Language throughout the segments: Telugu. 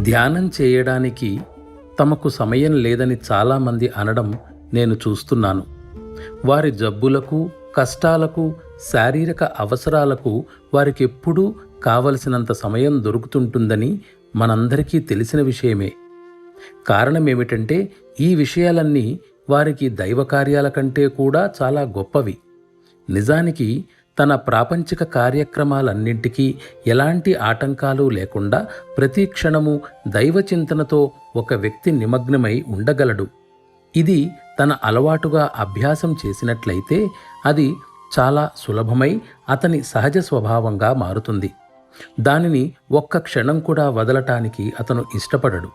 ధ్యానం చేయడానికి తమకు సమయం లేదని చాలామంది అనడం నేను చూస్తున్నాను. వారి జబ్బులకు, కష్టాలకు, శారీరక అవసరాలకు వారికెప్పుడూ కావలసినంత సమయం దొరుకుతుంటుందని మనందరికీ తెలిసిన విషయమే. కారణమేమిటంటే ఈ విషయాలన్నీ వారికి దైవ కార్యాల కంటే కూడా చాలా గొప్పవి. నిజానికి తన ప్రాపంచిక కార్యక్రమాలన్నింటికీ ఎలాంటి ఆటంకాలు లేకుండా ప్రతి క్షణము దైవచింతనతో ఒక వ్యక్తి నిమగ్నమై ఉండగలడు. ఇది తన అలవాటుగా అభ్యాసం చేసినట్లయితే అది చాలా సులభమై అతని సహజ స్వభావంగా మారుతుంది. దానిని ఒక్క క్షణం కూడా వదలటానికి అతను ఇష్టపడడు.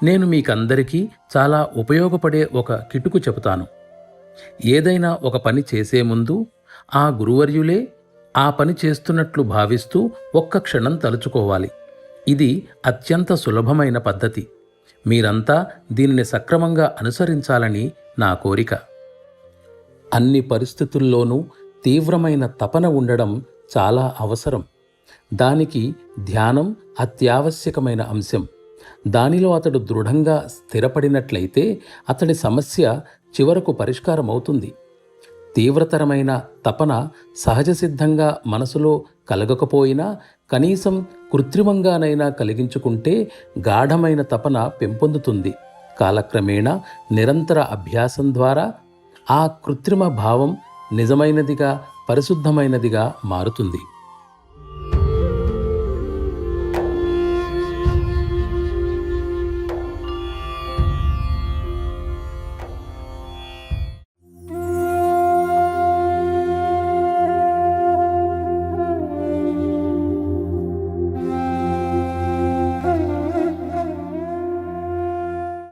నేను మీకందరికీ చాలా ఉపయోగపడే ఒక కిటుకు చెబుతాను. ఏదైనా ఒక పని చేసే ముందు ఆ గురువర్యులే ఆ పని చేస్తున్నట్లు భావిస్తూ ఒక్క క్షణం తలుచుకోవాలి. ఇది అత్యంత సులభమైన పద్ధతి. మీరంతా దీనిని సక్రమంగా అనుసరించాలని నా కోరిక. అన్ని పరిస్థితుల్లోనూ తీవ్రమైన తపన ఉండడం చాలా అవసరం. దానికి ధ్యానం అత్యావశ్యకమైన అంశం. దానిలో అతడు దృఢంగా స్థిరపడినట్లయితే అతడి సమస్య చివరకు పరిష్కారమవుతుంది. తీవ్రతరమైన తపన సహజసిద్ధంగా మనసులో కలగకపోయినా కనీసం కృత్రిమంగానైనా కలిగించుకుంటే గాఢమైన తపన పెంపొందుతుంది. కాలక్రమేణా నిరంతర అభ్యాసం ద్వారా ఆ కృత్రిమ భావం నిజమైనదిగా, పరిశుద్ధమైనదిగా మారుతుంది.